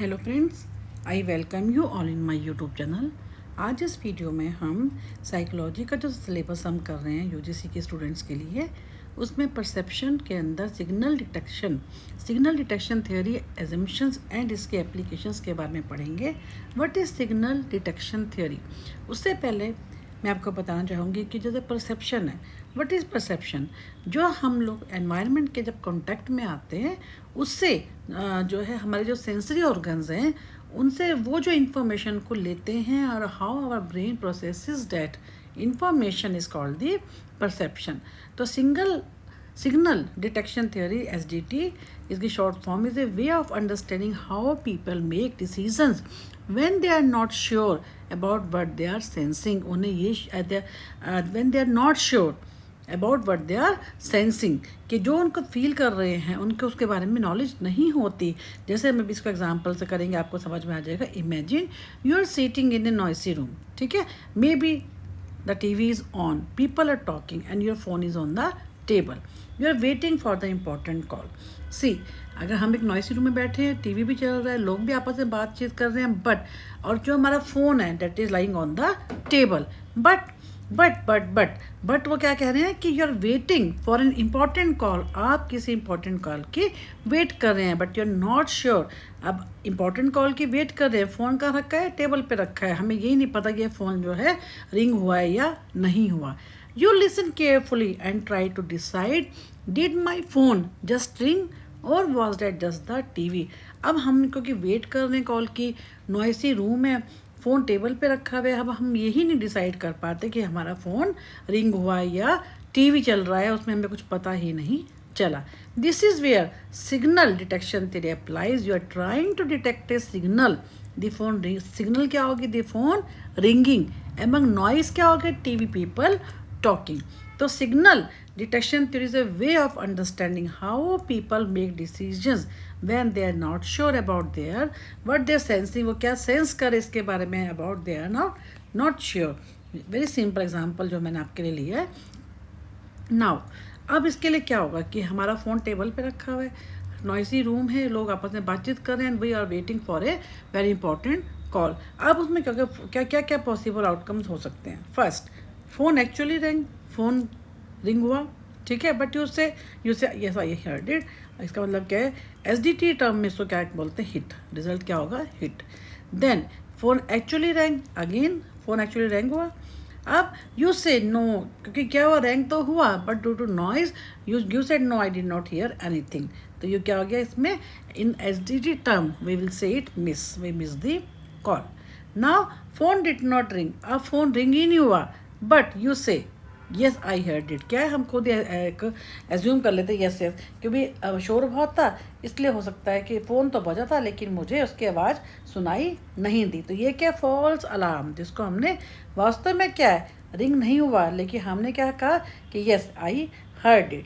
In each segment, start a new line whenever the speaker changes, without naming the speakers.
Hello friends, I welcome you all in my YouTube channel. आज इस video में हम साइकोलॉजी का जो सिलेबस हम कर रहे हैं यूजीसी के स्टूडेंट्स के लिए, उसमें परसेप्शन के अंदर signal detection theory, assumptions and इसके एप्लीकेशंस के बारे में पढ़ेंगे। What is signal detection theory? उससे पहले मैं आपको बताना चाहूँगी कि जैसे परसेप्शन है, व्हाट इज़ परसेप्शन? जो हम लोग एनवायरनमेंट के जब कांटेक्ट में आते हैं, उससे जो है हमारे जो सेंसरी ऑर्गन्स हैं, उनसे वो जो इंफॉर्मेशन को लेते हैं और how our brain processes that information is called the perception. तो सिग्नल डिटेक्शन थ्योरी एसडीटी, इसकी short form is a way of understanding how people make decisions when they are not sure about what they are sensing। उन्हें ये when they are not sure about what they are sensing, कि जो उनको feel कर रहे हैं उनको उसके बारे में नॉलेज नहीं होती। जैसे हम इसको एग्जांपल से करेंगे, आपको समझ में आ जाएगा। Imagine you are sitting in a noisy room, ठीक है, may be the TV is on, people are talking and your phone is on the table, you are waiting for the important call. See, अगर हम एक noisy room में बैठे हैं, TV भी चल रहा है, लोग भी आपस में बातचीत कर रहे हैं, बट और जो हमारा फ़ोन है that is lying on the table, but वो क्या कह रहे हैं कि you are waiting for an important call. आप किसी इम्पॉर्टेंट कॉल की वेट कर रहे हैं, but you are not sure. अब इम्पॉर्टेंट कॉल की वेट कर रहे हैं, फ़ोन कहाँ रखा है? टेबल पे रखा है। हमें यही नहीं पता कि ये फ़ोन जो है रिंग हुआ है या नहीं हुआ। You listen carefully and try to decide, did my phone just ring or was that just the TV? अब हम क्योंकि वेट कर रहे हैं कॉल की, नॉइसी रूम है, फ़ोन टेबल पे रखा हुआ है, अब हम यही नहीं डिसाइड कर पाते कि हमारा फ़ोन रिंग हुआ है या टीवी चल रहा है, उसमें हमें कुछ पता ही नहीं चला। This is where signal detection theory applies. You are trying to detect a signal, the phone ring, signal क्या होगी? The phone ringing, among noise क्या होगा? TV people talking। तो signal detection theory is a way of understanding how people make decisions when they are not sure about their what they're sensing। वो क्या sense करे इसके बारे में, about they are not sure। Very simple example जो मैंने आपके लिए लिया है। नाउ अब इसके लिए क्या होगा कि हमारा फ़ोन टेबल पे रखा हुआ है, नॉइसी रूम है, लोग आपस में बातचीत कर रहे हैं, we are waiting for a very important call. अब उसमें क्या क्या पॉसिबल आउटकम्स हो सकते हैं? First, phone actually phone ring हुआ, ठीक है, but you say yes I heard it. इसका मतलब क्या है? एसडीटी टर्म में इसको क्या बोलते हैं? हिट। रिजल्ट क्या होगा? Hit. Then phone actually rang, again phone actually rang हुआ। अब यू से नो, क्योंकि क्या हुआ? रैंग तो हुआ, but due to noise you said no, I did not hear anything. तो ये क्या हो गया इसमें? In SDT term we will say it miss, we miss the call. Now phone did not ring, अब फ़ोन रिंग ही नहीं हुआ, but you say yes I heard it. क्या है, हम खुद एक एज्यूम कर लेते यस क्योंकि शोर बहुत था, इसलिए हो सकता है कि फ़ोन तो बजा था लेकिन मुझे उसकी आवाज़ सुनाई नहीं दी। तो ये क्या? फॉल्स अलार्म, जिसको हमने वास्तव में क्या है, रिंग नहीं हुआ, लेकिन हमने क्या कहा कि यस आई हर्ड इट।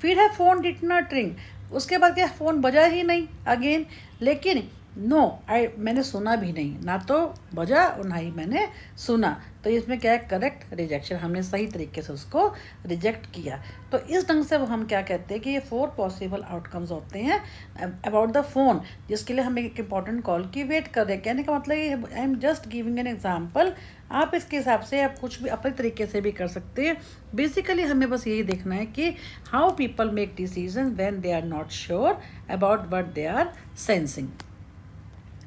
फिर है फ़ोन डिड नॉट रिंग, उसके बाद क्या? फ़ोन बजा ही नहीं अगेन, लेकिन नो मैंने सुना भी नहीं, ना तो बजा और ना ही मैंने सुना। तो इसमें क्या है? करेक्ट रिजेक्शन, हमने सही तरीके से उसको रिजेक्ट किया। तो इस ढंग से वो हम क्या कहते हैं कि ये 4 पॉसिबल आउटकम्स होते हैं अबाउट द फ़ोन, जिसके लिए हम एक इम्पॉर्टेंट कॉल की वेट कर रहे हैं। कहने का मतलब ये, I am just giving an example. आप इसके हिसाब से आप कुछ भी अपने तरीके से भी कर सकते हैं। बेसिकली हमें बस यही देखना है कि how people make decision when they are not sure about what they are sensing.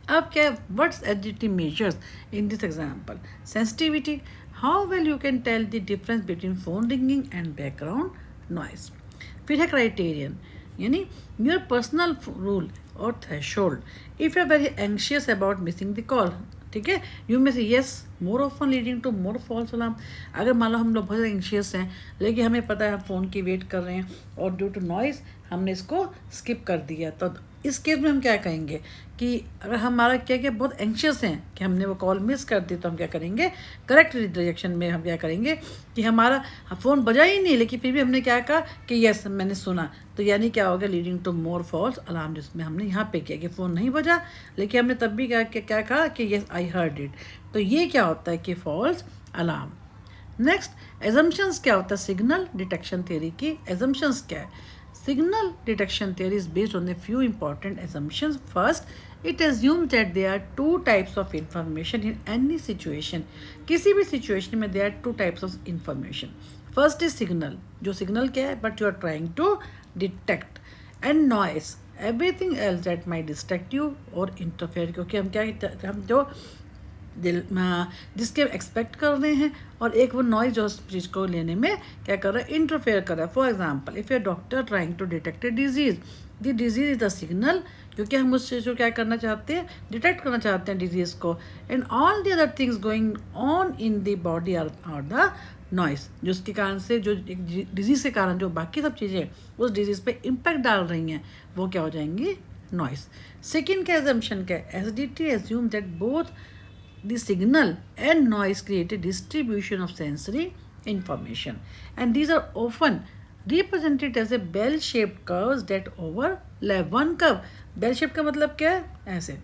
अब क्या? What's SDT measures in this example? Sensitivity, how well you can tell the difference between phone ringing and background noise. फिर है criterion, यानी your personal rule और threshold. If you are very anxious about missing the call, ठीक है, you may say yes more often leading to more false alarm. अगर मान लो हम लोग बहुत एंशियस हैं, लेकिन हमें पता है हम फ़ोन की वेट कर रहे हैं और ड्यू टू नॉइस हमने इसको स्किप कर दिया, तो इस केस में हम क्या कहेंगे कि अगर हमारा क्या बहुत एंशियस हैं कि हमने वो कॉल मिस कर दी, तो हम क्या करेंगे? करेक्ट रिजेक्शन में हम क्या करेंगे कि हमारा फ़ोन बजा ही नहीं, लेकिन फिर भी हमने क्या कहा कि यस मैंने सुना। तो यानी क्या होगा? Leading to more false alarm, जिसमें हमने यहाँ पे किया कि फ़ोन नहीं बजा, लेकिन हमने तब भी क्या कहा कि यस आई हर्ड इट। तो ये क्या होता है कि फॉल्स अलार्म। नेक्स्ट, एजम्पशंस क्या होता है? सिग्नल डिटेक्शन थ्योरी की एजम्पशंस क्या है? Signal detection theory is based on a few important assumptions. First, it assumes that there are two types of information in any situation. किसी भी situation में there are two types of information. First is signal, जो signal क्या है, but you are trying to detect, and noise, everything else that might distract you or interfere. क्योंकि हम जो जिसके एक्सपेक्ट कर रहे हैं और एक वो नॉइज जो उस चीज़ को लेने में क्या कर रहा है, इंटरफेयर कर रहा है. For example, if a doctor trying to detect a disease, the disease is the signal, क्योंकि हम उस चीज़ को क्या करना चाहते हैं, डिटेक्ट करना चाहते हैं डिजीज़ को. And all the other things going on in the body are the noise, जो उसके कारण से, जो डिजीज़ के कारण जो बाकी सब चीज़ें उस डिजीज़ पे इम्पैक्ट डाल रही हैं, वो क्या हो जाएंगी, नॉइस. सेकेंड का एजम्पशन क्या है, SDT assume that both the signal and noise create a distribution of sensory information, and these are often represented as a bell-shaped curves that overlap. one curve, bell shape का मतलब क्या है, ऐसे,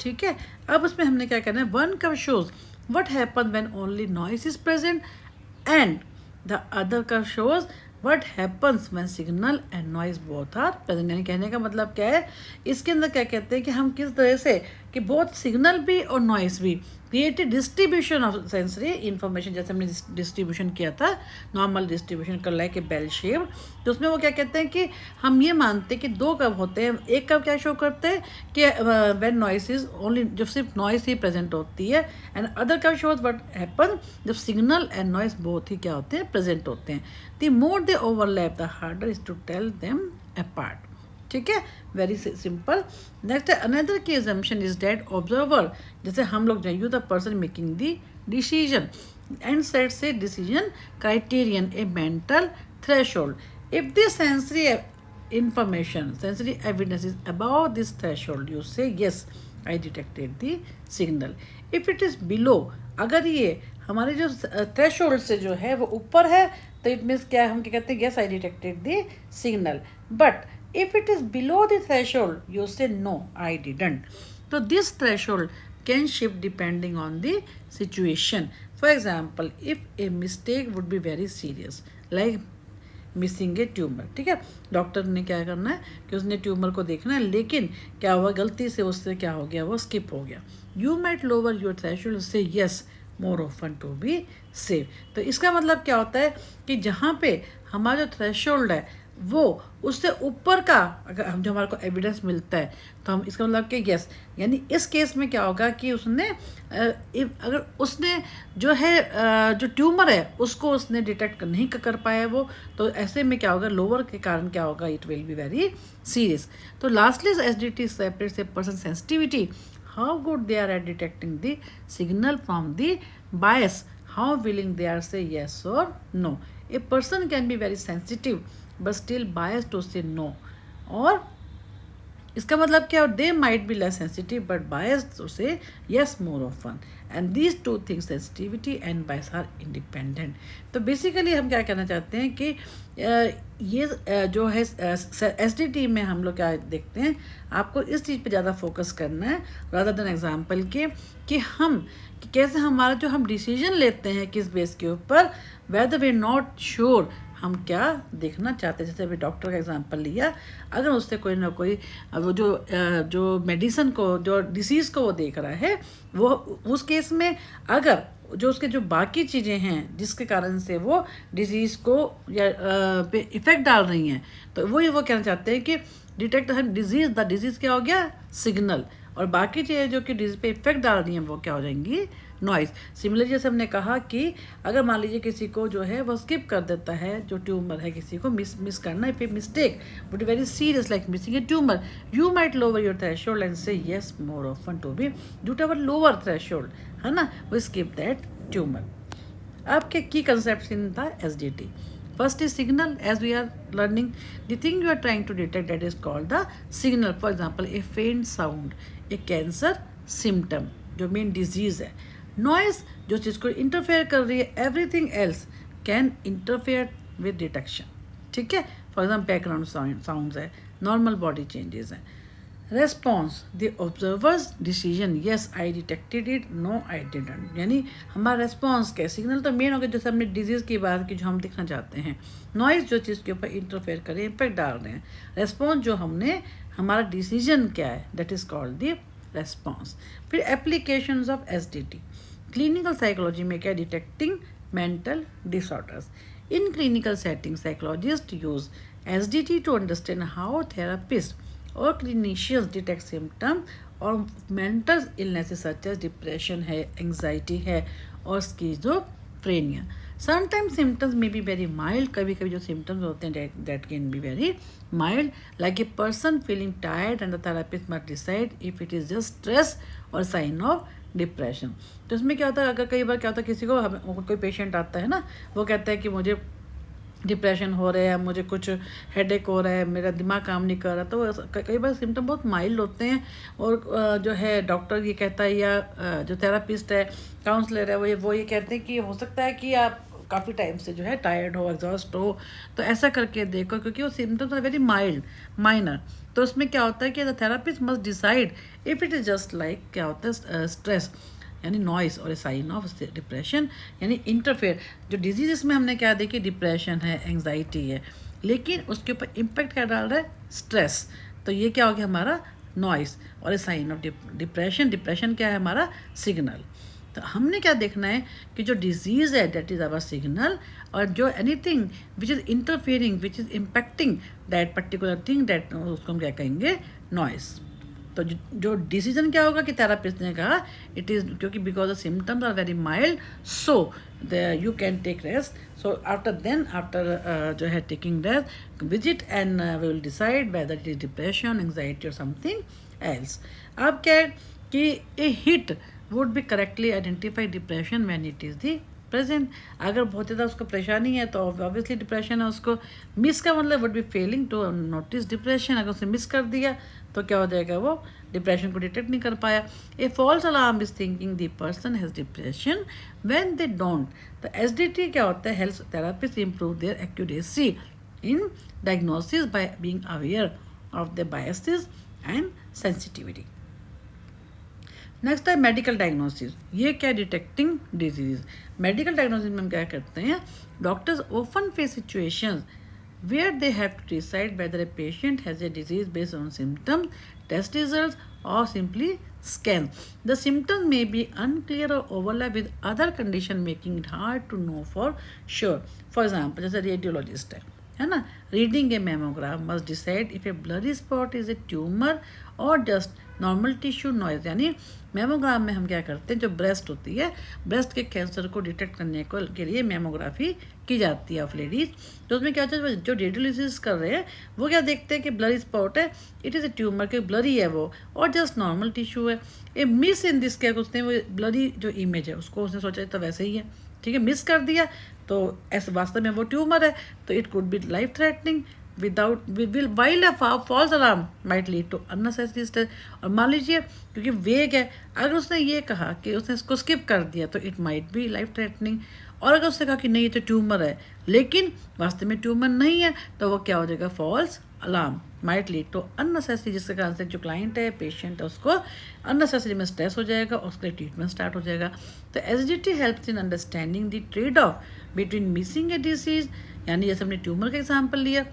ठीक है. अब उसमें हमने क्या करना है, one curve shows what happens when only noise is present, and the other curve shows what happens when signal and noise both are present. यानी कहने का मतलब क्या है, इसके अंदर क्या कहते हैं कि हम किस तरह से कि बहुत सिग्नल भी और नॉइस भी create distribution of sensory information. जैसे हमने डिस्ट्रीब्यूशन किया था, नॉर्मल डिस्ट्रीब्यूशन कर लाइक ए बेल शेप, तो उसमें वो क्या कहते हैं कि हम ये मानते हैं कि दो कर्व होते हैं. एक कर्व क्या शो करते हैं कि व्हेन नॉइस इज ओनली, जब सिर्फ नॉइस ही प्रेजेंट होती है, and other curve shows what happen जब सिग्नल एंड नॉइस बोथ ही क्या होते हैं, प्रेजेंट होते हैं. The more they overlap the harder is to tell them apart. ठीक है, very simple. Next another key assumption is that observer, जैसे हम लोग you the person making the decision and sets a decision criterion, a mental threshold. If the sensory information, sensory evidence is above this threshold, you say yes, I detected the signal. If it is below, अगर ये हमारे जो threshold से जो है वो ऊपर है, तो इट मीन्स क्या, हम क्या कहते हैं, yes I detected the signal. But if it is below the threshold, you say no, I didn't. So this threshold can shift depending on the situation. For example, if a mistake would be very serious, like missing a tumour, ठीक है, doctor ने क्या करना है कि उसने tumour को देखना है, लेकिन क्या हुआ, गलती से उससे क्या हो गया, वो स्किप हो गया. You might lower your threshold say yes more often to be safe. तो इसका मतलब क्या होता है कि जहाँ पे हमारा जो थ्रेशोल्ड है वो उससे ऊपर का अगर हम जो हमारे को एविडेंस मिलता है, तो हम इसका मतलब कि यस, यानी इस केस में क्या होगा कि उसने अगर उसने जो है जो ट्यूमर है उसको उसने डिटेक्ट नहीं कर पाया वो, तो ऐसे में क्या होगा, लोअर के कारण क्या होगा, it will be very serious. तो lastly SDT separates a person sensitivity, how good they are at detecting the signal from the bias, how willing they are say yes और no. A person can be very sensitive but still biased to say no, और इसका मतलब क्या, they might be less sensitive but biased to say yes more often, and these two things, sensitivity and bias, are independent. तो basically हम क्या कहना चाहते हैं कि ये जो है एसडीटी में हम लोग क्या देखते हैं, आपको इस चीज़ पे ज़्यादा फोकस करना है रादर देन एग्जाम्पल के कि हम कि कैसे हमारा जो हम डिसीजन लेते हैं किस बेस के ऊपर, whether we नॉट श्योर हम क्या देखना चाहते हैं. जैसे अभी डॉक्टर का एग्जांपल लिया, अगर उससे कोई ना कोई वो जो मेडिसिन को, जो डिसीज़ को वो देख रहा है, वो उस केस में अगर जो उसके जो बाकी चीज़ें हैं जिसके कारण से वो डिसीज़ को या पे इफ़ेक्ट डाल रही हैं, तो वो कहना चाहते हैं कि डिटेक्ट हम डिजीज़, द डिजीज़ क्या हो गया, सिग्नल, और बाकी चीज़ें जो कि डिजीज़ पे इफ़ेक्ट डाल रही हैं वो क्या हो जाएंगी, नॉइज़. सिमिलरली जैसे हमने कहा कि अगर मान लीजिए किसी को जो है वो स्किप कर देता है, जो ट्यूमर है किसी को मिस करना, if a mistake would very serious like missing a tumour, you might lower your threshold and say yes more often to be due to our lower threshold, है ना, वो स्किप दैट ट्यूमर. आपके की concept in the SDT. First is signal, as we are learning. The thing you are trying to detect, that is called the signal. For example, a faint sound, a cancer symptom, जो main disease है. Noise, जो चीज़ को interfere कर रही है, everything else can interfere with detection. ठीक है, for example background sounds है, नॉर्मल बॉडी चेंजेस हैं, response the observer's decision, yes I detected it, no I didn't, यानी हमारा रेस्पॉन्स क्या है। सिग्नल तो मेन हो गया, जैसे हमने डिजीज़ की बात की जो हम दिखना चाहते हैं, नॉइज़ जो चीज़ के ऊपर इंटरफेयर करे, इम्पैक्ट डाल रहे हैं, रेस्पॉन्स जो हमने हमारा डिसीजन क्या है, that is called the response. फिर applications of SDT clinical psychology में क्या, detecting mental disorders. In clinical setting psychologist use SDT to understand how therapist और क्लिनिशियंस डिटेक्ट सिम्टम और mental illnesses such as depression है, anxiety है और schizophrenia. Sometimes symptoms may be very mild, कभी कभी जो सिम्टम्स होते हैं that can be very mild, like a person feeling tired and the therapist must decide if it is just stress और sign of depression. तो इसमें क्या होता है, अगर कई बार क्या होता है किसी को कोई पेशेंट आता है ना, वो कहता है कि मुझे डिप्रेशन हो रहा है, मुझे कुछ हेडेक हो रहा है, मेरा दिमाग काम नहीं कर रहा, तो कई बार सिम्टम बहुत माइल्ड होते हैं और जो है डॉक्टर ये कहता है या जो थेरापिस्ट है, काउंसलर है, वो ये कहते हैं कि हो सकता है कि आप काफ़ी टाइम से जो है टायर्ड हो, एग्जॉस्ट हो, तो ऐसा करके देखो, क्योंकि वो symptoms are very mild minor. तो उसमें क्या होता है कि the therapist must decide if it is just like क्या होता है स्ट्रेस यानी नॉइस और ए साइन ऑफ डिप्रेशन यानी इंटरफेयर। जो डिजीज इसमें हमने क्या देखी, डिप्रेशन है, एंग्जाइटी है, लेकिन उसके ऊपर इम्पैक्ट क्या डाल रहा है, स्ट्रेस। तो ये क्या हो गया हमारा नॉइस और a sign of depression. Depression क्या है हमारा सिग्नल। तो हमने क्या देखना है कि जो डिजीज़ है दैट इज़ आवर सिग्नल, और जो anything which is interfering which is impacting that particular thing that उसको हम क्या कहेंगे, नॉइस। तो जो डिसीजन क्या होगा कि थेरापिस्ट ने कहा इट इज़ क्योंकि because the symptoms are very mild so you can take rest. So after जो है taking rest visit and we will decide whether it is depression, anxiety और समथिंग एल्स। अब क्या है कि a hit would be correctly identify depression when it is the present. अगर बहुत ज़्यादा उसको परेशानी है तो ऑब्वियसली डिप्रेशन है। उसको मिस का मतलब would be failing to notice depression. अगर उसने मिस कर दिया तो क्या हो जाएगा, वो डिप्रेशन को डिटेक्ट नहीं कर पाया। A false alarm is thinking the person has depression when they don't. तो एसडीटी क्या होता है, health therapist improve their accuracy in diagnosis by being aware of the biases and sensitivity. Next है medical diagnosis. ये क्या, detecting disease. Medical diagnosis में हम क्या करते हैं, doctors often face situations where they have to decide whether a patient has a disease based on symptoms, test results, or simply scans. The symptoms may be unclear or overlap with other condition, making it hard to know for sure. For example, जैसे radiologist है ना, reading A mammogram must decide if A blurry spot is a tumour और just normal tissue noise. यानी mammogram में हम क्या करते हैं, जो ब्रेस्ट होती है, ब्रेस्ट के कैंसर को डिटेक्ट करने के लिए मेमोग्राफी की जाती है ऑफ लेडीज। तो उसमें क्या होता है, जो रेडियोलॉजिस्ट कर रहे हैं वो क्या देखते हैं कि ब्लरी स्पॉट है, इट इज़ ए ट्यूमर के ब्लरी है वो, और जस्ट नॉर्मल टिश्यू है। ए मिस इन दिस क्या उसने वो ब्लरी जो इमेज है उसको उसने सोचा तो वैसे ही है, ठीक है, मिस कर दिया तो ऐसे वास्तव में वो ट्यूमर है। तो it could be life threatening without will wild false alarm might lead to unnecessary stress. और मान लीजिए क्योंकि वेग है, अगर उसने ये कहा कि उसने इसको स्किप कर दिया तो it might be life threatening. और अगर उसने कहा कि नहीं ये तो ट्यूमर है लेकिन वास्तव में ट्यूमर नहीं है, तो वो क्या हो जाएगा, false alarm might lead to unnecessary, जिसके कारण से जो क्लाइंट है, पेशेंट है, उसको अननेसेसरी में स्ट्रेस हो जाएगा और उसके लिए ट्रीटमेंट स्टार्ट हो जाएगा। तो SDT helps in understanding the trade off between missing A disease. यानी जैसे हमने ट्यूमर का एग्जाम्पल लिया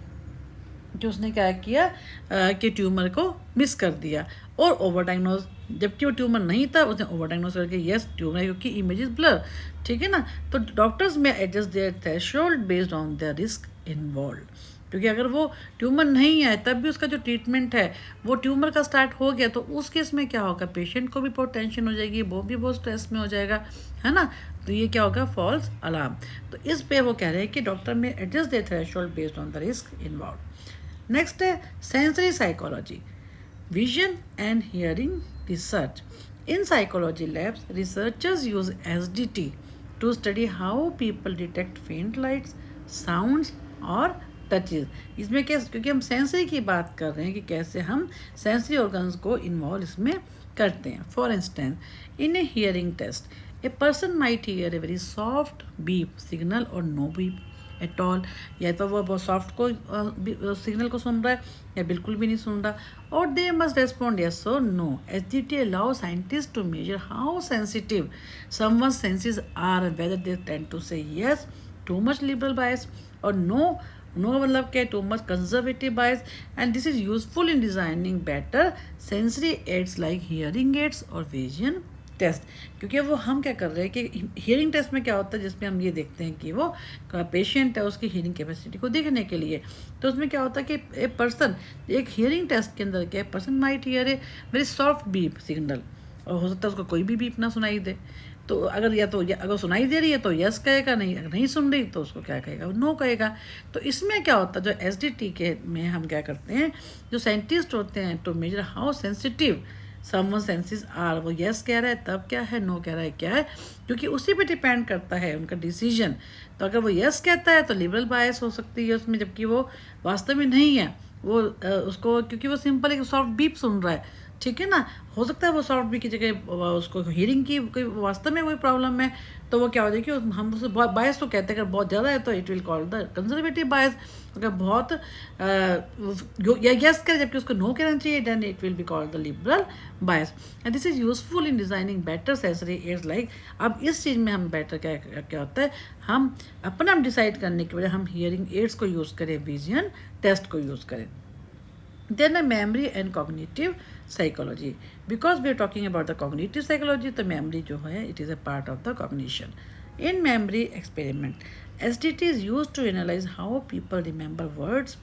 कि उसने क्या किया कि ट्यूमर को मिस कर दिया और ओवर डायग्नोज, जबकि वो ट्यूमर नहीं था उसने ओवर डायग्नोज करके यस ट्यूमर है क्योंकि इमेज इज ब्लर, ठीक है ना। तो डॉक्टर्स में adjust their threshold based on the risk involve, क्योंकि अगर वो ट्यूमर नहीं है तब भी उसका जो ट्रीटमेंट है वो ट्यूमर का स्टार्ट हो गया तो उस केस में क्या होगा, पेशेंट को भी बहुत टेंशन हो जाएगी, वो भी बहुत स्ट्रेस में हो जाएगा, है ना। तो ये क्या होगा, फॉल्स अलार्म। तो इस पे वो कह रहे हैं कि doctor may adjust their threshold based on the risk involve. Next है sensory psychology, vision and hearing research. In psychology labs researchers use SDT to study how people detect faint lights, sounds और touches. इसमें क्या, क्योंकि हम sensory की बात कर रहे हैं कि कैसे हम सेंसरी ऑर्गन्स को इन्वॉल्व इसमें करते हैं। For instance in a hearing test a person might hear a very soft beep signal और नो बीप एट ऑल, या तो वो बहुत सॉफ्ट को सिग्नल को सुन रहा है या बिल्कुल भी नहीं सुन रहा, और दे मस्ट रेस्पॉन्ड यस और no. SDT allows scientists to measure how sensitive someone's senses are and whether they tend to say yes, too much liberal bias, or no. No का मतलब क्या है, too much conservative bias, and this is useful in designing better sensory aids like hearing aids और vision test. क्योंकि वो हम क्या कर रहे हैं कि हियरिंग टेस्ट में क्या होता है, जिसमें हम ये देखते हैं कि वो पेशेंट है उसकी हियरिंग कैपेसिटी को देखने के लिए, तो उसमें क्या होता है कि ए पर्सन, एक हियरिंग टेस्ट के अंदर क्या person might hear a very soft beep signal, और हो सकता है उसको कोई भी बीप ना सुनाई दे. तो अगर अगर सुनाई दे रही है तो यस कहेगा, नहीं अगर नहीं सुन रही तो उसको क्या कहेगा, नो कहेगा. तो इसमें क्या होता है, जो SDT के में हम क्या करते हैं, जो साइंटिस्ट होते हैं to measure how sensitive someone senses are, वो यस कह रहा है तब क्या है, नो कह रहा है क्या है, क्योंकि उसी पे डिपेंड करता है उनका डिसीजन. तो अगर वो यस कहता है तो लिबरल बायस हो सकती है उसमें, जबकि वो वास्तव में नहीं है, वो उसको क्योंकि वो सिंपल एक सॉफ्ट बीप सुन रहा है, ठीक है ना. हो सकता है वो सॉफ्ट बीप की जगह उसको हियरिंग की कोई वास्तव में कोई प्रॉब्लम है, तो वो क्या हो जाएगी, हम उसे बायस तो कहते हैं, अगर बहुत ज़्यादा है तो it will call the conservative bias. अगर बहुत यस करे जबकि उसको नो कहना चाहिए, then it will be called the liberal bias. And this is useful in designing better sensory aids like. अब इस चीज़ में हम बेटर क्या होता है, हम अपना डिसाइड करने के बजाय हम हियरिंग एड्स को यूज़ करें, विजन टेस्ट को यूज़ करें. Then a memory and cognitive psychology. Because we are talking about the cognitive psychology, तो memory जो है it is a part of the cognition. In memory experiment, SDT is used to analyze how people remember words,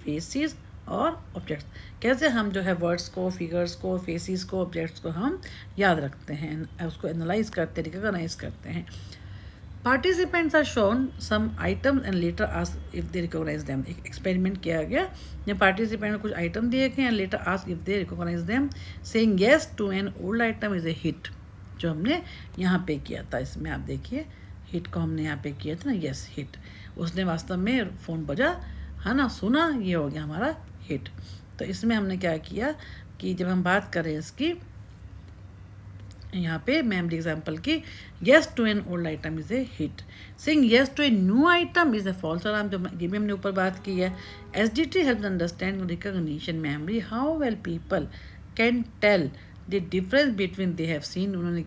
faces और objects. कैसे हम जो है words को, figures को, faces को, objects को हम याद रखते हैं, उसको analyze करते हैं, recognize करते हैं. Participants are shown some items and later asked if they recognize them. एक एक्सपेरिमेंट किया गया, जब पार्टिसिपेंट को कुछ आइटम दिए गए and later asked if they recognize them, saying yes to an old item is a hit. जो हमने यहाँ पे किया था, इसमें आप देखिए हिट को हमने यहाँ पे किया था ना, यस हिट. उसने वास्तव में फ़ोन बजा है ना, सुना, ये हो गया हमारा हिट. तो इसमें हमने क्या किया कि जब हम बात करें इसकी यहाँ पे मेमोरी एग्जाम्पल की, yes to an old item is a hit, saying yes to a new item is a false alarm, जो ये भी हमने ऊपर बात की है. SDT helps understand recognition memory, how well people can tell the difference between they have seen. उन्होंने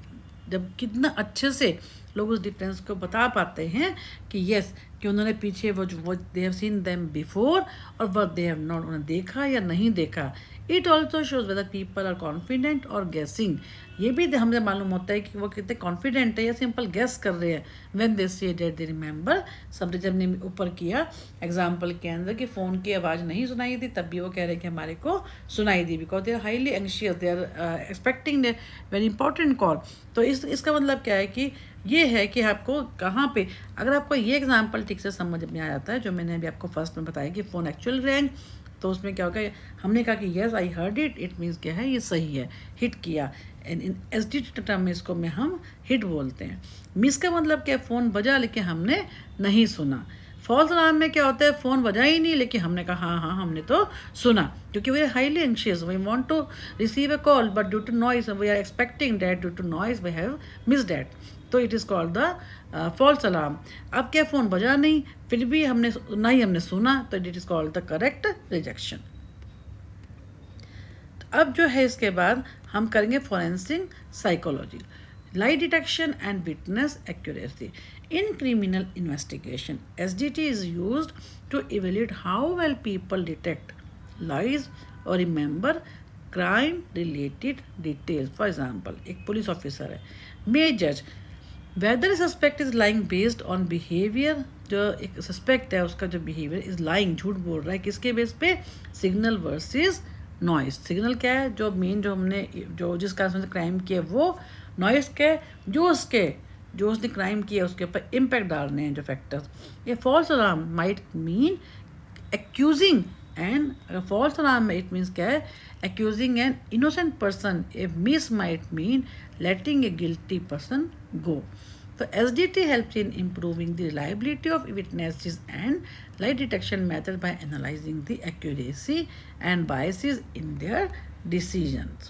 जब कितना अच्छे से लोग उस डिफरेंस को बता पाते हैं कि येस कि उन्होंने पीछे वो they have seen them before और वट दे हैव नॉट, उन्होंने देखा या नहीं देखा. It also shows whether people are confident और गेसिंग. ये भी हमें मालूम होता है कि वो कितने कॉन्फिडेंट है या सिंपल गेस कर रहे हैं. व्हेन दे से डेट दे रिमेंबर समथिंग, जब ने ऊपर किया एग्जाम्पल के अंदर कि फ़ोन की आवाज़ नहीं सुनाई दी, तब भी वो कह रहे हैं कि हमारे को सुनाई दी, because they are highly anxious, they are expecting the very important call. तो इसका मतलब क्या है कि ये है कि आपको कहाँ पे, अगर आपको ये एग्जाम्पल ठीक से समझ में आ जाता है, जो मैंने अभी आपको फर्स्ट में बताया कि फ़ोन एक्चुअल रैंग, तो उसमें क्या होगा, हमने कहा कि yes I heard it, it means क्या है, ये सही है, हिट किया. एंड इन SDT टर्म में इसको में हम हिट बोलते हैं. मिस का मतलब क्या, फ़ोन बजा लेकिन हमने नहीं सुना. फॉल्स अलार्म में क्या होता है, फ़ोन बजा ही नहीं लेकिन हमने कहा हाँ हाँ हमने तो सुना, क्योंकि we are highly anxious, we want to receive a call but due to noise we are expecting that, due to noise we have miss that. तो it is called the false alarm. अब क्या, phone बजा नहीं फिर भी हमने ना ही हमने सुना, तो it is called the correct rejection. अब जो है इसके बाद हम करेंगे forensic psychology, lie detection and witness accuracy. In criminal investigation, SDT is used to evaluate how well people detect lies or remember crime related details. For example, एक police officer है, may judge whether a suspect is lying based on behavior. जो एक suspect है उसका जो behaviour is lying, झूठ बोल रहा है, किसके बेस पे, सिग्नल वर्सेस नॉइस. सिग्नल क्या है, जो मेन जो हमने जो जिस कारण से क्राइम किया वो, नॉइस के जो उसने क्राइम किया उसके ऊपर इम्पैक्ट डालने हैं जो फैक्टर्स. ये false alarm might mean accusing and, अगर फॉल्स अलार्म में इट मीन्स क्या है, accusing an innocent person. A miss might mean letting a guilty person go. So SDT helps in improving the reliability of witnesses and lie detection method by analyzing the accuracy and biases in their decisions.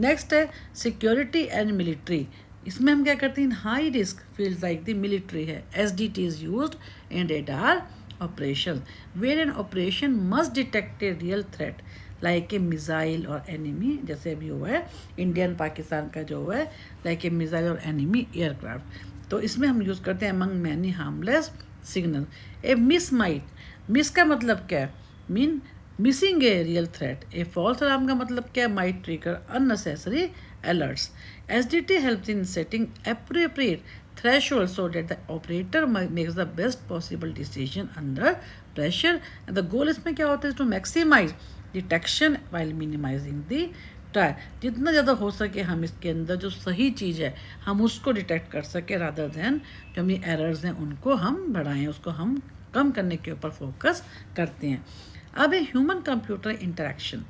Next है security and military. इसमें हम क्या करते हैं, high risk field like the military है, SDT is used in radar operation where an operation must detect a real threat like a missile और enemy, जैसे अभी हुआ है इंडियन पाकिस्तान का जो हुआ है, लाइक ए मिसाइल और एनिमी एयरक्राफ्ट। तो इसमें हम यूज़ करते हैं among many harmless signal. A miss might, miss का मतलब क्या है, mean missing a real threat. A false alarm का मतलब क्या है, might trigger unnecessary alerts. SDT helps in setting appropriate threshold so that the operator makes the best possible decision under pressure. And the goal इसमें क्या होता है, to maximize detection while minimizing the trial. जितना ज़्यादा हो सके हम इसके अंदर जो सही चीज़ है हम उसको डिटेक्ट कर सके, रादर दैन जो हमें एरर्स हैं उनको हम बढ़ाएं, उसको हम कम करने के ऊपर फोकस करते हैं। अब ये ह्यूमन कंप्यूटर इंटरेक्शन,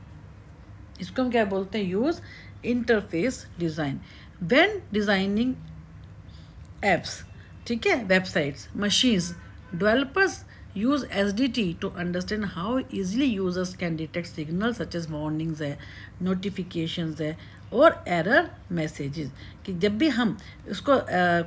इसको हम क्या बोलते हैं, use interface design. When designing apps, ठीक है, websites, machines, developers use SDT to understand how easily users can detect signal such as warnings है, नोटिफिकेशंस है और एरर मैसेजेस। कि जब भी हम इसको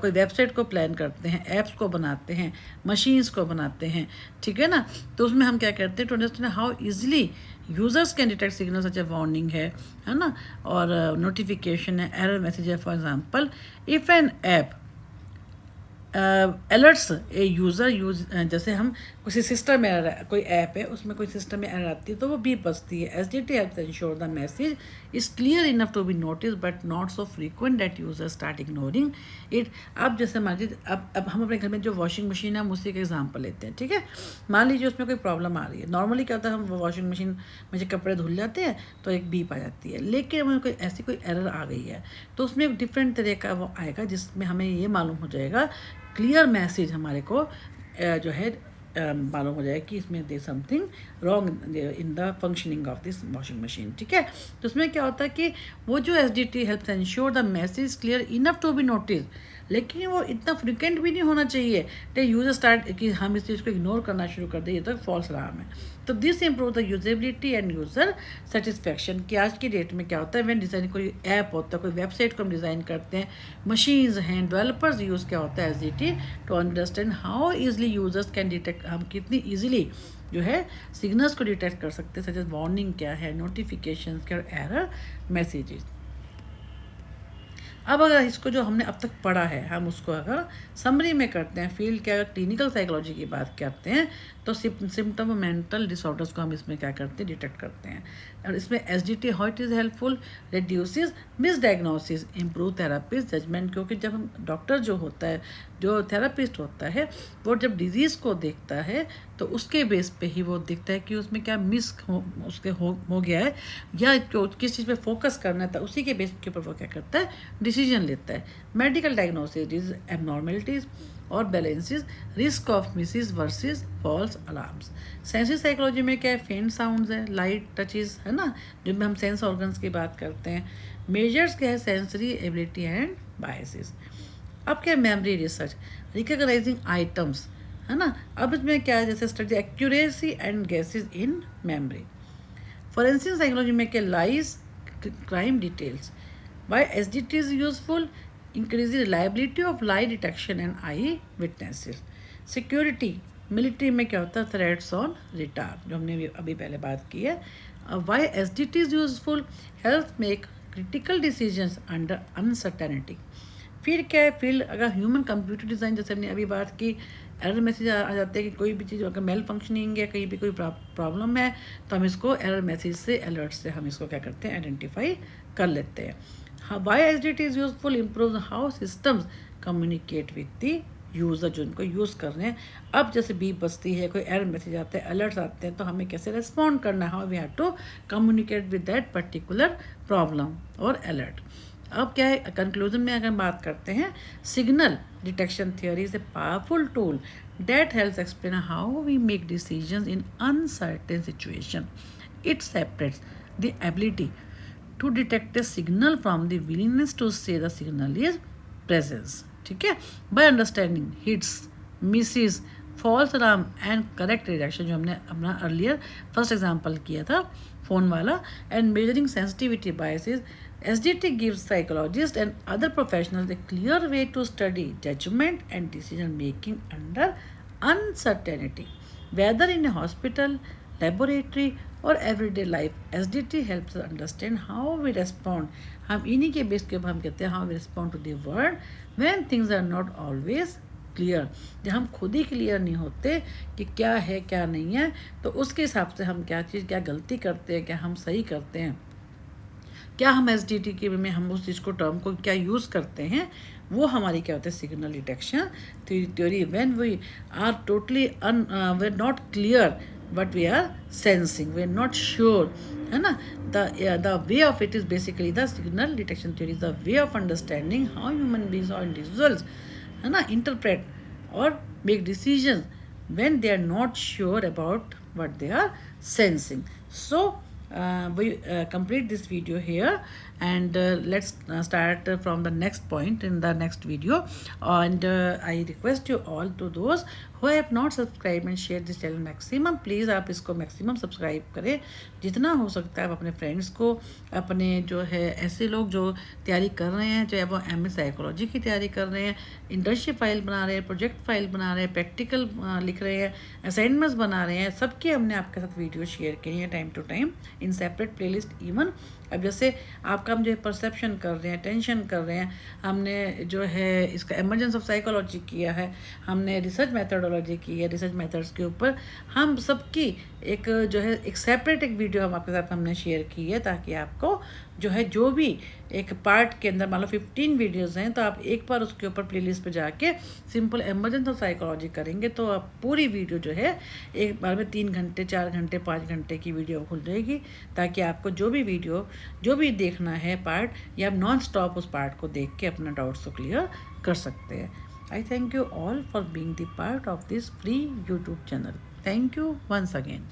कोई वेबसाइट को प्लान करते हैं, ऐप्स को बनाते हैं, मशीन्स को बनाते हैं, ठीक है ना, तो उसमें हम क्या करते हैं, to understand how easily users can detect signal such a warning है ना, और नोटिफिकेशन है, एरर मैसेज है। For example, if an app alerts a user use, जैसे हम किसी सिस्टम में एरर, कोई ऐप है उसमें कोई सिस्टम में एरर आती है तो वो बीप बजती है। SDT helps ensure the message is clear enough to be notice but not so frequent that user start ignoring it. अब जैसे मान लीजिए, अब हम अपने घर में जो वॉशिंग मशीन है हम उसी का एग्जाम्पल लेते हैं, ठीक है। मान लीजिए उसमें कोई प्रॉब्लम आ रही है, नॉर्मली क्या होता है, हम वॉशिंग मशीन में जब कपड़े धुल जाते हैं तो एक बीप आ जाती है, लेकिन हमें कोई ऐसी कोई एरर आ गई है तो उसमें एक डिफरेंट तरह का वो आएगा जिसमें हमें ये मालूम हो जाएगा, क्लियर मैसेज हमारे को जो है मालूम हो जाए कि इसमें they something wrong in the functioning of this washing machine, ठीक है। तो उसमें क्या होता है कि वो जो SDT helps ensure the message clear enough to be notice, लेकिन वो इतना फ्रिक्वेंट भी नहीं होना चाहिए कि यूजर स्टार्ट कि हम इस चीज़ को इग्नोर करना शुरू कर दें, ये तो फॉल्स अलार्म है। तो this improve the usability end user satisfaction. कि आज की डेट में क्या होता है, व्हेन डिज़ाइन कोई ऐप होता है, कोई वेबसाइट को हम डिज़ाइन करते हैं, मशीन्स हैं, डेवलपर्स यूज़ क्या होता है SDT to understand how easily users can detect, हम कितनी ईजिली जो है सिग्नल्स को डिटेक्ट कर सकते हैं, सच एज वार्निंग क्या है, नोटिफिकेशन क्या, एरर मैसेजेस। अब अगर इसको जो हमने अब तक पढ़ा है हम उसको अगर समरी में करते हैं, फील्ड क्या, क्लिनिकल साइकोलॉजी की बात करते हैं, तो सिम्टम मेंटल डिसऑर्डर्स को हम इसमें क्या करते हैं, डिटेक्ट करते हैं। और इसमें SDT how it is helpful, reduces misdiagnosis, improve therapist judgement. क्योंकि जब हम डॉक्टर जो होता है, जो थेरापिस्ट होता है, वो जब डिजीज़ को देखता है तो उसके बेस पे ही वो देखता है कि उसमें क्या मिस हो गया है या किस चीज़ पे फोकस करना था, उसी के बेस के ऊपर वो क्या करता है, डिसीजन लेता है। मेडिकल डायग्नोसिस इज एबनॉर्मेलिटीज और balances, risk of misses versus false alarms. Sensory psychology में क्या है, फेंट साउंड्स है, लाइट टचेस है ना, जिनमें हम सेंस ऑर्गन्स की बात करते हैं। मेजर्स क्या है, सेंसरी एबिलिटी एंड बायसेस। अब क्या है, मेमोरी रिसर्च, रिकॉग्नाइजिंग आइटम्स है ना। अब इसमें क्या है, जैसे study accuracy and guesses in memory. Forensic psychology में क्या, lies crime details. Why SDT is useful, increase reliability of lie detection and eye witnesses. Security, military में क्या होता है, थ्रेट्स ऑन रिटार, जो हमने अभी पहले बात की है। Why SDT is useful, help make critical decisions under uncertainty. फिर क्या है, फील्ड अगर ह्यूमन कंप्यूटर डिज़ाइन, जैसे हमने अभी बात की, एरर मैसेज आ जाते हैं कि कोई भी चीज़ अगर मेल फंक्शनिंग है, कहीं भी कोई प्रॉब्लम है तो हम इसको एरर मैसेज से, अलर्ट से हम इसको क्या करते हैं, आइडेंटिफाई कर लेते हैं। Why SDT is useful, improve how systems communicate with the user, जो इनको यूज़ कर रहे हैं। अब जैसे बीप बजती है, कोई एरर मैसेज आता है, अलर्ट्स आते हैं, तो हमें कैसे रिस्पॉन्ड करना है, how we have to communicate with that particular problem और अलर्ट। अब क्या है, कंक्लूजन में अगर बात करते हैं, signal detection theory is a powerful tool that helps explain how we make decisions in uncertain situation. It separates the ability to detect a signal from the willingness to say the signal is presence, ठीक है। By understanding hits, misses, false alarm and correct reaction, जो हमने अपना earlier first example किया था phone वाला, and measuring sensitivity biases. SDT gives psychologists and other professionals a clear way to study judgment and decision making under uncertainty. Whether in a hospital, laboratory, or everyday life, SDT helps us understand how we respond. हम इन्हीं के base के ऊपर हम कहते हैं how we respond to the world when things are not always clear. जब हम खुद ही क्लियर नहीं होते कि क्या है क्या नहीं है, तो उसके हिसाब से हम क्या गलती करते हैं, क्या हम सही करते हैं, क्या हम SDT के में हम उस चीज़ को टर्म को क्या यूज़ करते हैं, वो हमारी क्या होता है signal detection theory. When we are totally we are not clear but we are sensing, we are not sure, है ना. The way of it is basically the signal detection theory, the way of understanding how human beings और individuals, है ना, interpret और make decision when they are not sure about what they are sensing. So we complete this video here, and let's start from the next point in the next video. And I request you all, to those who have not subscribed and share this channel maximum, please आप इसको maximum subscribe करें जितना हो सकता है. आप अपने friends को, अपने जो है ऐसे लोग जो तैयारी कर रहे हैं, चाहे वो MA साइकोलॉजी की तैयारी कर रहे हैं, इंटर्नशिप फाइल बना रहे हैं, प्रोजेक्ट फाइल बना रहे हैं, प्रैक्टिकल लिख रहे हैं, असाइनमेंट्स बना रहे हैं, सबके हमने आपके साथ वीडियो शेयर किए हैं time to time in separate playlist. Even अब जैसे आपका हम जो है परसेप्शन कर रहे हैं, टेंशन कर रहे हैं, हमने जो है इसका एमरजेंस ऑफ साइकोलॉजी किया है, हमने रिसर्च मेथडोलॉजी की है, रिसर्च मेथड्स के ऊपर हम सबकी एक जो है एक सेपरेट एक वीडियो हम आपके साथ हमने शेयर की है, ताकि आपको जो है जो भी एक पार्ट के अंदर मान लो 15 वीडियोज़ हैं, तो आप एक बार उसके ऊपर प्लेलिस्ट पे जाके सिंपल एमरजेंस ऑफ साइकोलॉजी करेंगे तो आप पूरी वीडियो जो है एक बार में 3 घंटे 4 घंटे 5 घंटे की वीडियो खुल जाएगी, ताकि आपको जो भी वीडियो जो भी देखना है पार्ट, या आप नॉन स्टॉप उस पार्ट को देख के अपना डाउट्स को क्लियर कर सकते हैं. I thank you all for being the part of this free YouTube channel. Thank you once again.